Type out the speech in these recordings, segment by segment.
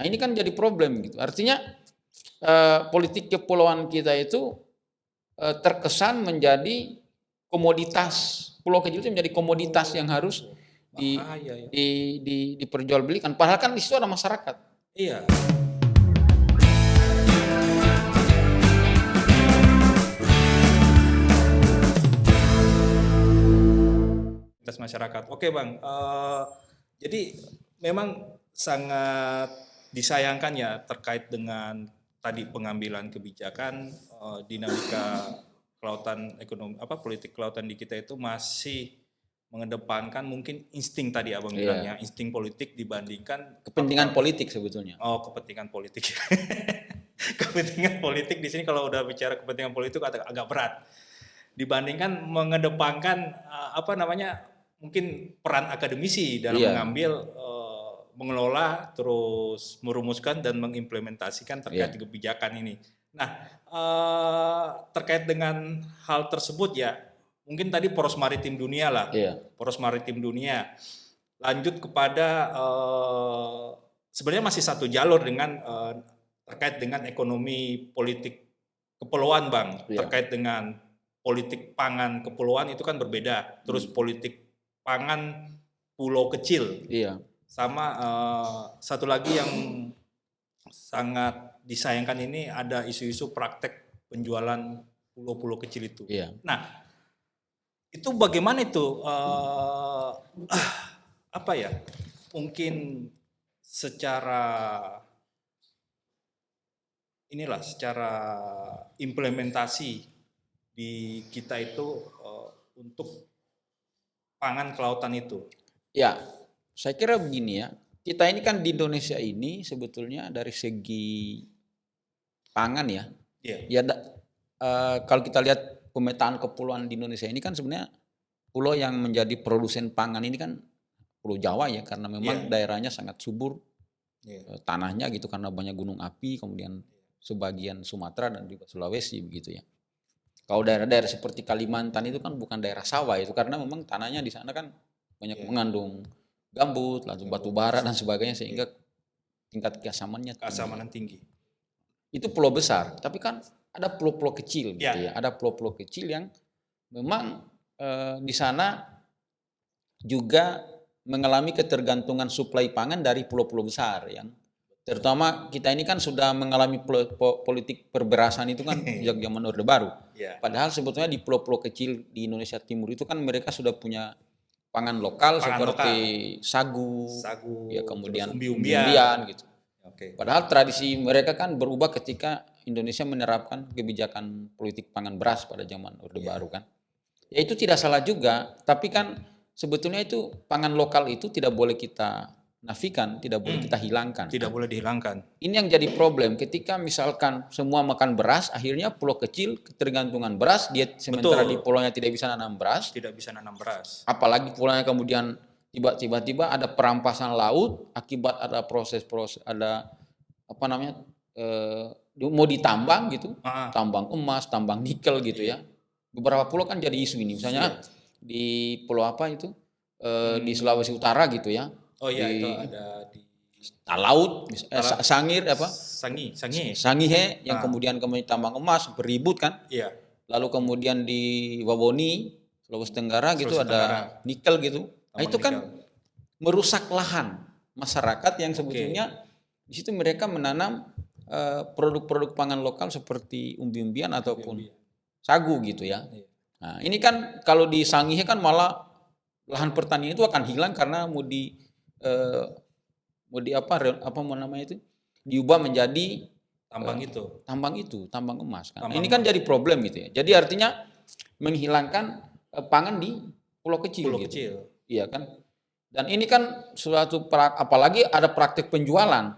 Nah, ini kan jadi problem gitu. Artinya politik kepulauan kita itu terkesan menjadi komoditas. Pulau kecil itu menjadi komoditas yang harus diperjualbelikan. Padahal kan di situ ada masyarakat. Iya. Masyarakat. Oke Bang, jadi memang sangat disayangkan ya terkait dengan tadi pengambilan kebijakan, dinamika kelautan ekonomi politik kelautan di kita itu masih mengedepankan mungkin insting tadi abang bilangnya, insting politik dibandingkan kepentingan politik sebetulnya. Oh, kepentingan politik. Kepentingan politik di sini kalau udah bicara kepentingan politik agak berat dibandingkan mengedepankan mungkin peran akademisi dalam mengambil, mengelola, terus merumuskan dan mengimplementasikan terkait kebijakan ini. Nah, terkait dengan hal tersebut ya, mungkin tadi poros maritim dunia lah, poros maritim dunia. Lanjut kepada sebenarnya masih satu jalur dengan terkait dengan ekonomi politik kepulauan Bang, terkait dengan politik pangan kepulauan itu kan berbeda, terus politik pangan pulau kecil, sama satu lagi yang sangat disayangkan ini ada isu-isu praktek penjualan pulau-pulau kecil itu. Nah, itu bagaimana itu mungkin secara implementasi di kita itu untuk pangan kelautan itu. Ya, saya kira begini ya. Kita ini kan di Indonesia ini sebetulnya dari segi pangan ya. Kalau kita lihat pemetaan kepulauan di Indonesia ini kan sebenarnya pulau yang menjadi produsen pangan ini kan Pulau Jawa ya, karena memang daerahnya sangat subur tanahnya gitu karena banyak gunung api, kemudian sebagian Sumatera dan juga Sulawesi begitu ya. Kalau daerah-daerah seperti Kalimantan itu kan bukan daerah sawah itu karena memang tanahnya di sana kan banyak mengandung gambut, lalu batu bara dan sebagainya sehingga tingkat keasamannya tinggi. Itu pulau besar, tapi kan ada pulau-pulau kecil gitu ya. Ada pulau-pulau kecil yang memang di sana juga mengalami ketergantungan suplai pangan dari pulau-pulau besar yang terutama kita ini kan sudah mengalami politik perberasan itu kan sejak zaman Orde Baru. Padahal sebetulnya di pulau-pulau kecil di Indonesia Timur itu kan mereka sudah punya pangan lokal seperti sagu ya, kemudian umbi-umbian gitu. Padahal tradisi mereka kan berubah ketika Indonesia menerapkan kebijakan politik pangan beras pada zaman Orde Baru kan. Ya itu tidak salah juga, tapi kan sebetulnya itu pangan lokal itu tidak boleh kita nafikan, tidak boleh kita hilangkan. Tidak boleh dihilangkan. Ini yang jadi problem ketika misalkan semua makan beras, akhirnya pulau kecil ketergantungan beras, dia sementara di pulaunya tidak bisa nanam beras. Tidak bisa nanam beras. Apalagi pulaunya kemudian tiba-tiba ada perampasan laut akibat ada proses ada mau ditambang gitu, tambang emas, tambang nikel gitu ya. Beberapa pulau kan jadi isu ini, misalnya di pulau di Sulawesi Utara gitu ya. Itu ada di Talaut, Sangir Sangihe yang kemudian tambang emas beribut kan. Lalu kemudian di Wawoni, Sulawesi Tenggara gitu ada nikel gitu. Nah, itu kan merusak lahan masyarakat yang sebetulnya di situ mereka menanam produk-produk pangan lokal seperti umbi-umbian ataupun sagu gitu ya. Nah, ini kan kalau di Sangihe kan malah lahan pertanian itu akan hilang karena diubah menjadi tambang emas kan. Ini kan jadi problem gitu ya. Jadi artinya menghilangkan pangan di pulau kecil. Iya kan. Dan ini kan suatu apalagi ada praktik penjualan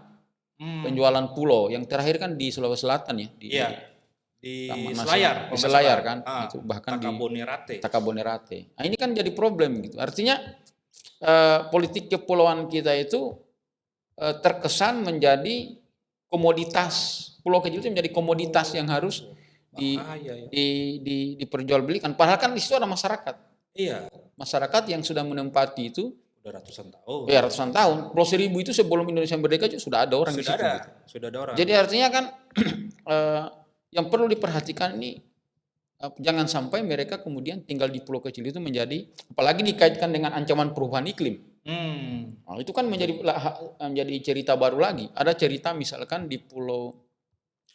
pulau yang terakhir kan di Sulawesi Selatan ya. Di Selayar kan. Itu bahkan Takabonerate. Nah, ini kan jadi problem gitu. Artinya politik kepulauan kita itu terkesan menjadi komoditas. Pulau kecil itu menjadi komoditas yang harus diperjualbelikan. Padahal kan di situ ada masyarakat. Masyarakat yang sudah menempati itu Udah ratusan tahun. Ya ratusan tahun. Pulau Seribu itu sebelum Indonesia merdeka juga sudah ada orang di situ. Gitu. Sudah ada orang. Jadi artinya kan yang perlu diperhatikan ini jangan sampai mereka kemudian tinggal di pulau kecil itu menjadi, apalagi dikaitkan dengan ancaman perubahan iklim. Nah, itu kan menjadi cerita baru lagi. Ada cerita misalkan di pulau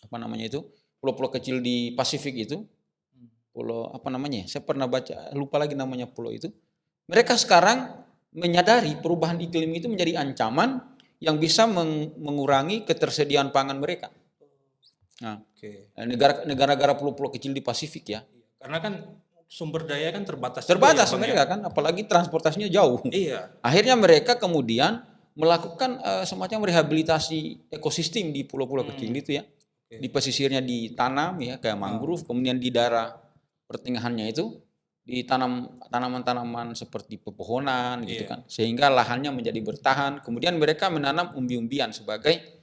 apa namanya itu, pulau-pulau kecil di Pasifik itu, pulau apa namanya? Saya pernah baca, lupa lagi namanya pulau itu. Mereka sekarang menyadari perubahan iklim itu menjadi ancaman yang bisa mengurangi ketersediaan pangan mereka. Nah, negara-negara pulau-pulau kecil di Pasifik ya. Karena kan sumber daya kan terbatas. Terbatas mereka kan, apalagi transportasinya jauh. Iya. Akhirnya mereka kemudian melakukan semacam rehabilitasi ekosistem di pulau-pulau kecil itu ya. Di pesisirnya ditanam ya kayak mangrove, kemudian di daerah pertengahannya itu ditanam tanaman-tanaman seperti pepohonan gitu kan, sehingga lahannya menjadi bertahan. Kemudian mereka menanam umbi-umbian sebagai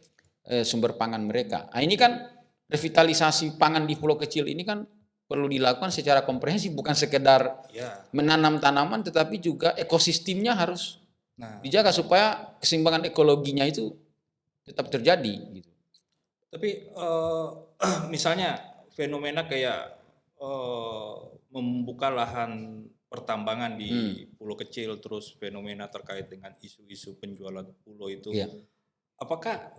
sumber pangan mereka. Nah, ini kan revitalisasi pangan di pulau kecil ini kan perlu dilakukan secara komprehensif, bukan sekedar menanam tanaman, tetapi juga ekosistemnya harus dijaga supaya keseimbangan ekologinya itu tetap terjadi. Gitu. Tapi misalnya fenomena kayak membuka lahan pertambangan di pulau kecil, terus fenomena terkait dengan isu-isu penjualan pulau itu, apakah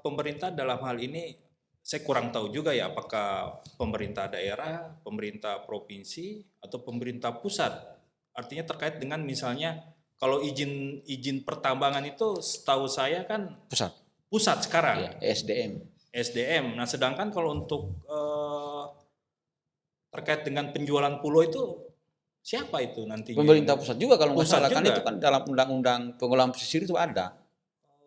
pemerintah dalam hal ini, saya kurang tahu juga ya, apakah pemerintah daerah, pemerintah provinsi, atau pemerintah pusat, artinya terkait dengan misalnya kalau izin pertambangan itu setahu saya kan pusat sekarang, SDM. Nah sedangkan kalau untuk terkait dengan penjualan pulau itu siapa itu nantinya? Pemerintah pusat juga kalau nggak salah kan, itu kan dalam undang-undang pengelolaan pesisir itu ada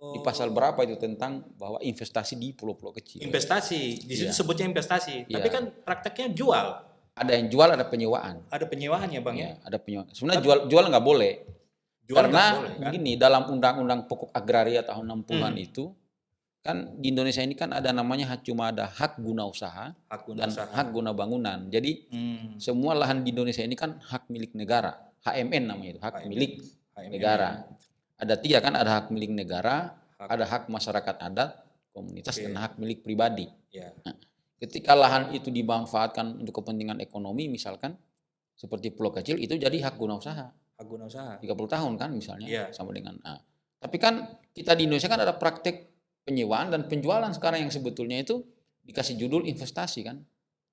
di pasal berapa itu tentang bahwa investasi di pulau-pulau kecil. Investasi di situ sebutnya investasi, tapi kan prakteknya jual. Ada yang jual, ada penyewaan. Ada penyewaan ya bang ya? Ada penyewaan. Sebenarnya jual nggak boleh. Karena begini, dalam undang-undang pokok agraria tahun 60-an itu kan di Indonesia ini kan ada namanya cuma ada hak guna usaha dan hak guna bangunan. Jadi semua lahan di Indonesia ini kan hak milik negara, HMN namanya itu, hak milik negara. Ada 3 kan, ada hak milik negara, ada hak masyarakat adat, komunitas, dan hak milik pribadi. Nah, ketika lahan itu dimanfaatkan untuk kepentingan ekonomi misalkan seperti pulau kecil, itu jadi hak guna usaha. 30 tahun kan misalnya sama dengan. Tapi kan kita di Indonesia kan ada praktek penyewaan dan penjualan sekarang yang sebetulnya itu dikasih judul investasi kan.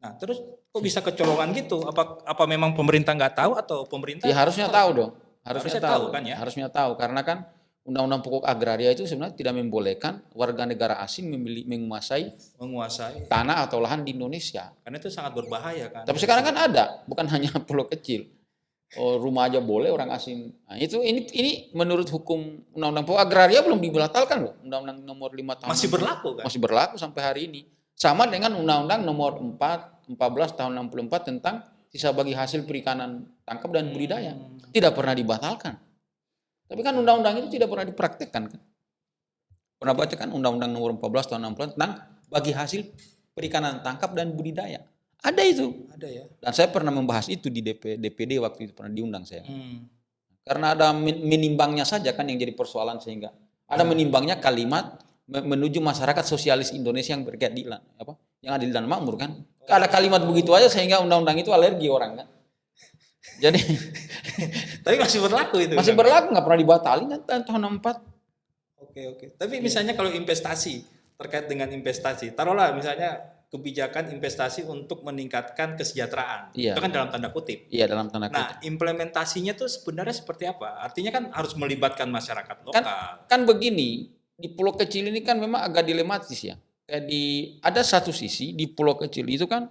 Nah terus kok bisa kecolongan gitu? Apa memang pemerintah nggak tahu atau pemerintah? Ya harusnya tahu dong. Harusnya tahu kan ya. Harusnya tahu karena kan undang-undang pokok agraria itu sebenarnya tidak membolehkan warga negara asing menguasai tanah atau lahan di Indonesia. Karena itu sangat berbahaya kan. Tapi sekarang kan ada, bukan hanya pulau kecil. Rumah aja boleh orang asing. Nah, ini menurut hukum undang-undang pokok agraria belum dibatalkan loh. Undang-undang nomor 5 tahun. Masih berlaku kan? Masih berlaku sampai hari ini. Sama dengan undang-undang nomor 14 tahun 64 tentang sisa bagi hasil perikanan tangkap dan budidaya. Tidak pernah dibatalkan. Tapi kan undang-undang itu tidak pernah dipraktekkan kan. Pernah baca kan undang-undang nomor 14 tahun 64 tentang bagi hasil perikanan tangkap dan budidaya. Ada itu. Ada ya. Dan saya pernah membahas itu di DPD waktu itu, pernah diundang saya. Karena ada menimbangnya saja kan yang jadi persoalan, sehingga ada menimbangnya kalimat menuju masyarakat sosialis Indonesia yang berkeadilan, yang adil dan makmur kan. Ada kalimat begitu aja sehingga undang-undang itu alergi orang kan. Jadi tapi masih berlaku itu. Masih berlaku, nggak pernah dibatalin kan tahun 64. Oke. Tapi misalnya kalau investasi, terkait dengan investasi, taruhlah misalnya kebijakan investasi untuk meningkatkan kesejahteraan. Itu kan dalam tanda kutip. Iya, dalam tanda kutip. Nah, implementasinya tuh sebenarnya seperti apa? Artinya kan harus melibatkan masyarakat lokal. Kan begini, di pulau kecil ini kan memang agak dilematis ya. Ada satu sisi di pulau kecil itu kan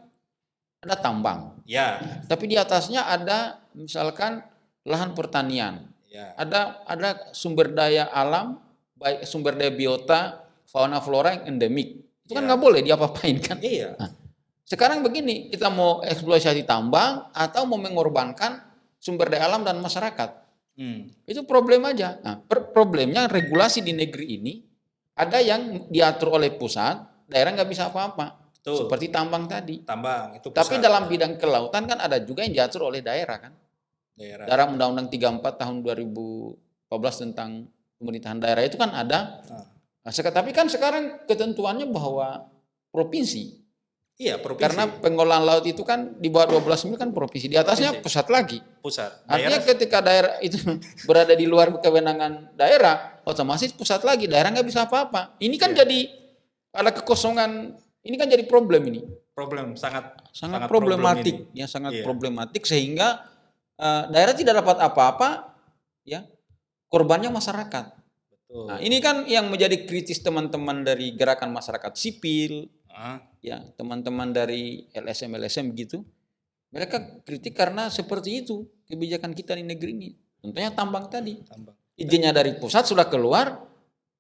ada tambang. Ya. Tapi di atasnya ada misalkan lahan pertanian. Ya. Ada sumber daya alam, baik sumber daya biota, fauna flora yang endemik. Itu kan nggak boleh diapa-apain kan. Iya. Nah, sekarang begini, kita mau eksploitasi tambang atau mau mengorbankan sumber daya alam dan masyarakat. Itu problem aja. Nah, problemnya regulasi di negeri ini ada yang diatur oleh pusat, daerah nggak bisa apa-apa. Seperti tambang tadi. Tambang itu pusat. Tapi dalam bidang kelautan kan ada juga yang diatur oleh daerah kan. Dalam Undang-Undang 34 tahun 2000 14 tentang pemerintahan daerah itu kan ada. Ah. Tapi kan sekarang ketentuannya bahwa provinsi. Iya, provinsi. Karena pengelolaan laut itu kan di bawah 12 mil kan provinsi. Di atasnya Provinsi. pusat lagi. Pusat. Artinya ketika daerah itu berada di luar kewenangan daerah, otomatis pusat lagi. Daerah nggak bisa apa-apa. Ini kan jadi ada kekosongan. Ini kan jadi problem ini. Problem sangat Problematik. problem ini. Ya sangat Iya. problematik sehingga daerah tidak dapat apa-apa. Ya, korbannya masyarakat. Betul. Nah, ini kan yang menjadi kritis teman-teman dari gerakan masyarakat sipil. Ya, teman-teman dari LSM gitu, mereka kritik karena seperti itu kebijakan kita di negeri ini. Tentunya tambang tadi, izinnya dari pusat sudah keluar,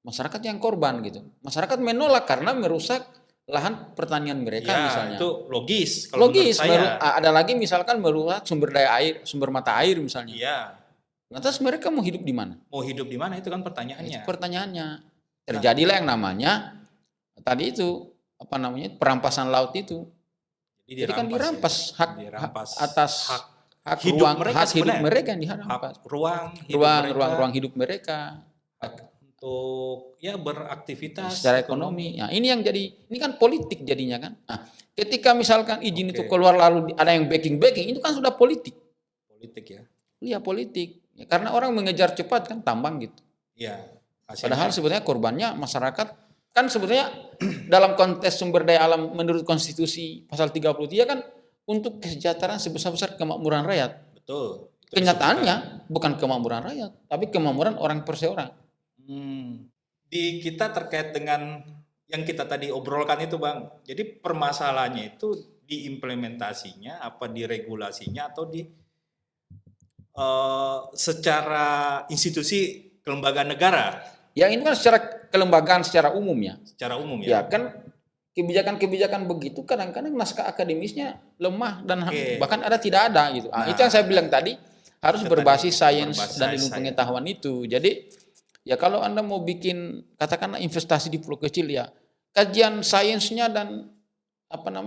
masyarakat yang korban gitu. Masyarakat menolak karena merusak lahan pertanian mereka Ya, misalnya. itu logis. Kalau Logis. menurut saya. Ada lagi misalkan merusak sumber daya air, sumber mata air misalnya. Iya. Lantas mereka mau hidup di mana? Mau hidup di mana itu kan pertanyaannya. Itu pertanyaannya. Terjadilah yang namanya tadi itu perampasan laut itu. Jadi kan dirampas hak atas hak hidup hidup mereka yang dirampas. Ruang hidup mereka. Untuk beraktivitas secara ekonomi. Nah, ini kan politik jadinya kan. Nah, ketika misalkan izin itu keluar lalu ada yang backing itu kan sudah politik. Politik ya. Iya, politik. Ya, karena orang mengejar cepat kan tambang gitu. Iya. Padahal sebenarnya korbannya masyarakat. Kan sebetulnya dalam konteks sumber daya alam menurut konstitusi pasal 33 kan untuk kesejahteraan sebesar-besar kemakmuran rakyat. Betul. Kenyataannya bukan kemakmuran rakyat, tapi kemakmuran orang perseorang. Di kita terkait dengan yang kita tadi obrolkan itu Bang, jadi permasalahannya itu diimplementasinya, apa di regulasinya atau di secara institusi kelembagaan negara? Ya ini kan secara kelembagaan secara umum ya. Secara umum ya. Ya kan kebijakan-kebijakan begitu kadang-kadang naskah akademisnya lemah dan bahkan tidak ada gitu. Nah, itu yang saya bilang tadi harus berbasis sains dan ilmu pengetahuan itu. Jadi ya kalau Anda mau bikin katakanlah investasi di pulau kecil ya kajian sainsnya dan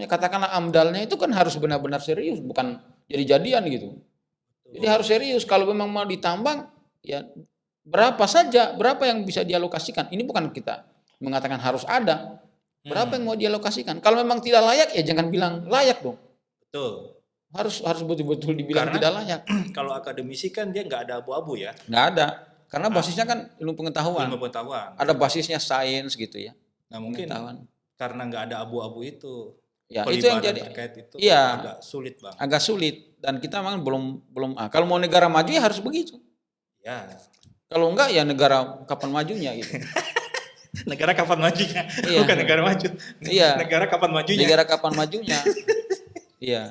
katakanlah AMDAL-nya itu kan harus benar-benar serius, bukan jadi-jadian gitu. Jadi harus serius. Kalau memang mau ditambang ya berapa yang bisa dialokasikan. Ini bukan kita mengatakan harus ada. Berapa yang mau dialokasikan. Kalau memang tidak layak ya jangan bilang layak dong. Betul. Harus betul-betul dibilang tidak layak. Kalau akademisi kan dia nggak ada abu-abu ya. Nggak ada. Karena basisnya kan ilmu pengetahuan. Ada basisnya sains gitu ya. Nah mungkin karena nggak ada abu-abu itu. Ya itu yang jadi. Itu agak sulit Bang. Agak sulit. Dan kita memang belum. Kalau mau negara maju ya harus begitu. Ya. Kalau enggak ya negara kapan majunya gitu. Negara kapan majunya? Iya. Bukan negara maju. Iya. Negara kapan majunya? Negara kapan majunya? Iya.